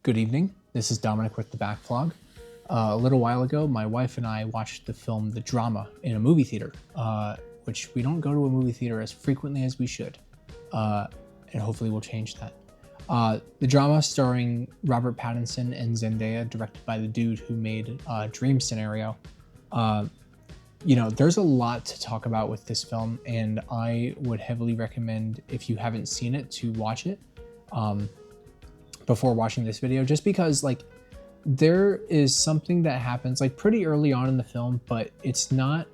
Good evening. This is Dominic with TheBackVlog. A little while ago, my wife and I watched the film The Drama in a movie theater, which we don't go to a movie theater as frequently as we should, and hopefully we'll change that. The Drama, starring Robert Pattinson and Zendaya, directed by the dude who made Dream Scenario. There's a lot to talk about with this film, and I would heavily recommend, if you haven't seen it, to watch it before watching this video, just because there is something that happens pretty early on in the film, but it's not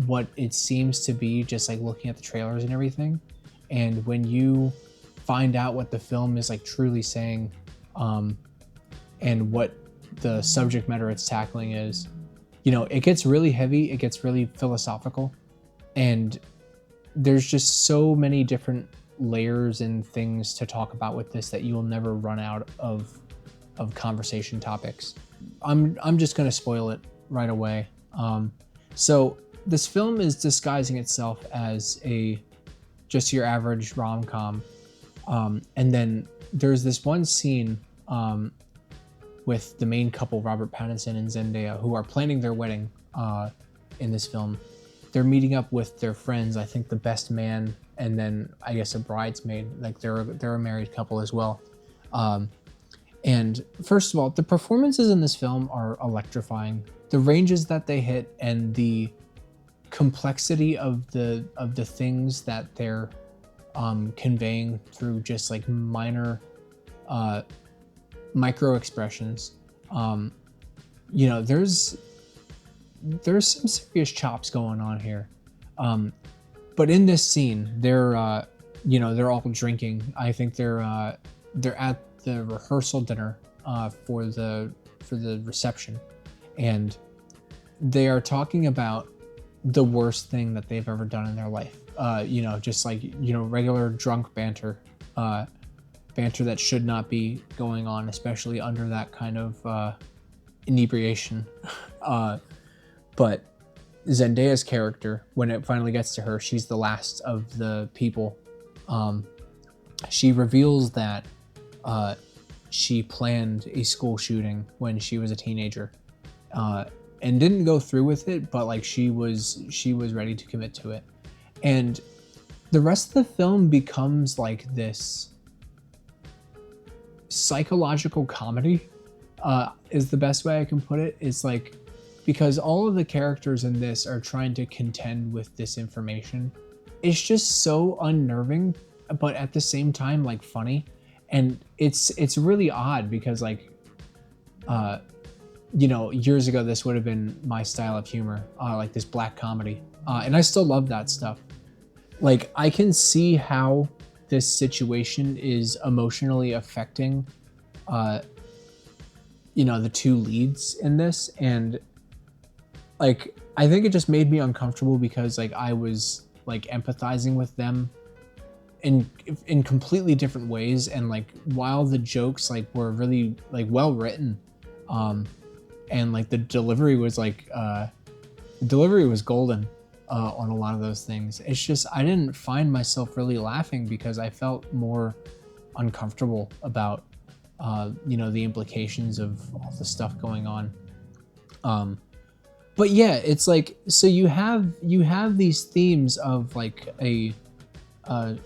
what it seems to be just looking at the trailers and everything. And when you find out what the film is truly saying, and what the subject matter it's tackling is, it gets really heavy, it gets really philosophical, and there's just so many different layers and things to talk about with this that you'll never run out of conversation topics. I'm just gonna spoil it right away. So this film is disguising itself as just your average rom-com, and then there's this one scene with the main couple, Robert Pattinson and Zendaya, who are planning their wedding in this film. They're meeting up with their friends, I think the best man, and then I guess a bridesmaid. They're a married couple as well. And first of all, the performances in this film are electrifying. The ranges that they hit and the complexity of the things that they're conveying through just minor micro expressions. There's some serious chops going on here. But in this scene, they're all drinking. I think they're at the rehearsal dinner for the reception, and they are talking about the worst thing that they've ever done in their life. Regular drunk banter that should not be going on, especially under that kind of inebriation. But Zendaya's character, when it finally gets to her, she's the last of the people. She reveals that she planned a school shooting when she was a teenager, and didn't go through with it, but she was ready to commit to it. And the rest of the film becomes this psychological comedy, is the best way I can put it. It's because all of the characters in this are trying to contend with this information. It's just so unnerving, but at the same time funny. And it's really odd because years ago this would have been my style of humor, this black comedy, and I still love that stuff. I can see how this situation is emotionally affecting the two leads in this, and I think it just made me uncomfortable because I was empathizing with them in completely different ways. And while the jokes were really well written, and the delivery was golden on a lot of those things, it's just I didn't find myself really laughing because I felt more uncomfortable about the implications of all the stuff going on. But yeah, it's so you have these themes of a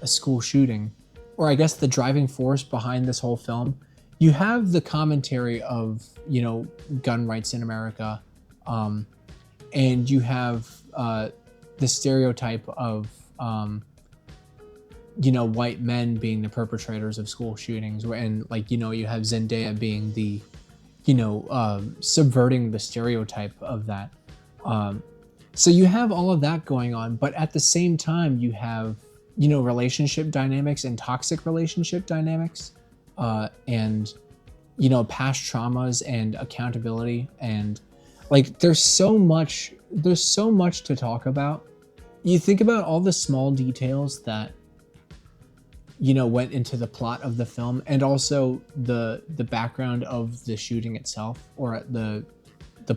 school shooting, or I guess the driving force behind this whole film. You have the commentary of gun rights in America, and you have the stereotype of white men being the perpetrators of school shootings, and you have Zendaya being the subverting the stereotype of that. So you have all of that going on, but at the same time you have relationship dynamics and toxic relationship dynamics, and past traumas and accountability, and there's so much to talk about. You think about all the small details that went into the plot of the film, and also the background of the shooting itself, or the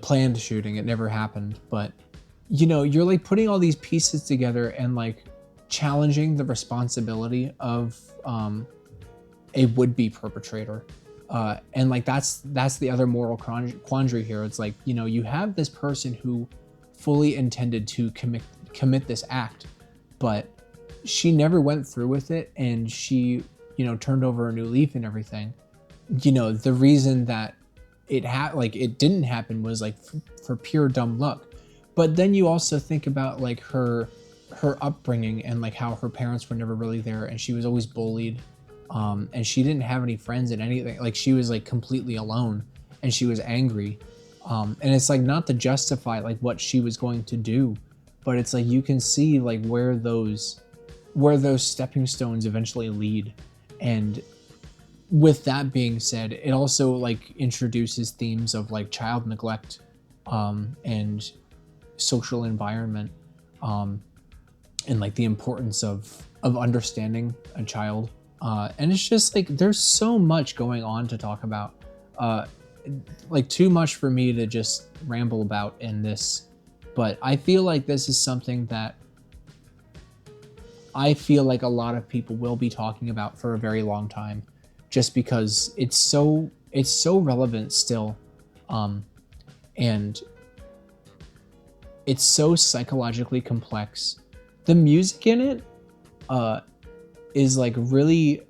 planned shooting. It never happened, but you're putting all these pieces together and challenging the responsibility of a would-be perpetrator. And like that's the other moral quandary here. It's like, you know, you have this person who fully intended to commit this act, but she never went through with it, and she, you know, turned over a new leaf and everything. You know, the reason that it didn't happen was like for pure dumb luck. But then you also think about like her upbringing, and like how her parents were never really there, and she was always bullied, and she didn't have any friends and anything. Like she was like completely alone, and she was angry, and it's like not to justify like what she was going to do, but it's like you can see like where those stepping stones eventually lead. And with that being said, it also like introduces themes of like child neglect, and social environment, and like the importance of understanding a child, and it's just like there's so much going on to talk about, like too much for me to just ramble about in this. But I feel like this is something that I feel like a lot of people will be talking about for a very long time, just because it's so relevant still, and it's so psychologically complex. The music in it is like really,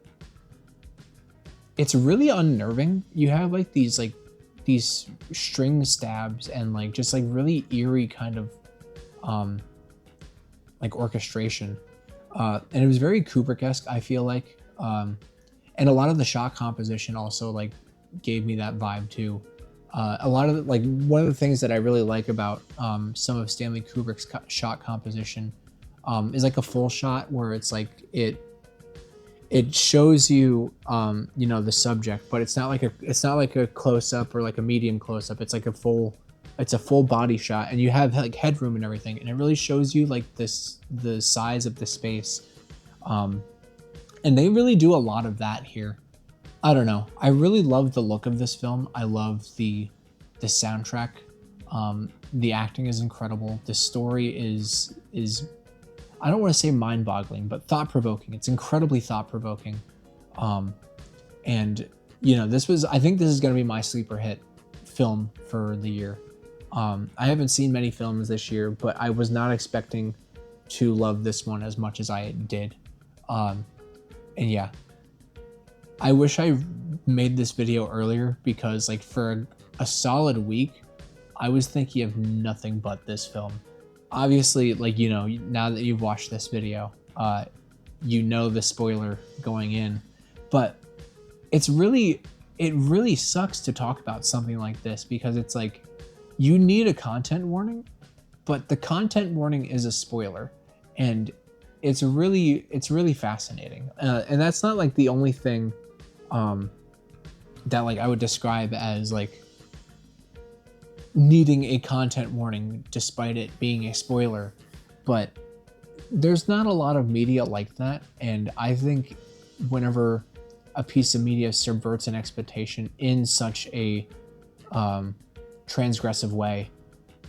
it's really unnerving. You have like these string stabs and like just like really eerie kind of like orchestration, and it was very Kubrick-esque, I feel like, and a lot of the shot composition also like gave me that vibe too. A lot of like one of the things that I really like about some of Stanley Kubrick's shot composition is like a full shot where it's like it shows you you know, the subject, but it's not like a close up or like a medium close up. It's like a full body shot, and you have like headroom and everything, and it really shows you like the size of the space, and they really do a lot of that here. I don't know. I really love the look of this film. I love the soundtrack. The acting is incredible. The story is I don't want to say mind-boggling, but thought-provoking. It's incredibly thought-provoking. And you know, I think this is going to be my sleeper hit film for the year. I haven't seen many films this year, but I was not expecting to love this one as much as I did. And yeah, I wish I made this video earlier, because like for a solid week, I was thinking of nothing but this film. Obviously, like, you know, now that you've watched this video, you know the spoiler going in, but it really sucks to talk about something like this, because it's like you need a content warning, but the content warning is a spoiler, and it's really fascinating. And that's not like the only thing that like I would describe as like needing a content warning despite it being a spoiler, but there's not a lot of media like that. And I think whenever a piece of media subverts an expectation in such a transgressive way,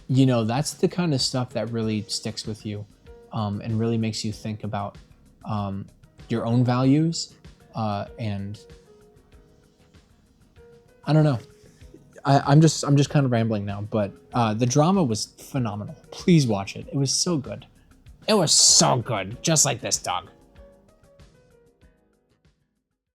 you know, that's the kind of stuff that really sticks with you, and really makes you think about your own values, and I don't know. I'm just kind of rambling now, but the drama was phenomenal. Please watch it. It was so good. It was so good, just like this dog.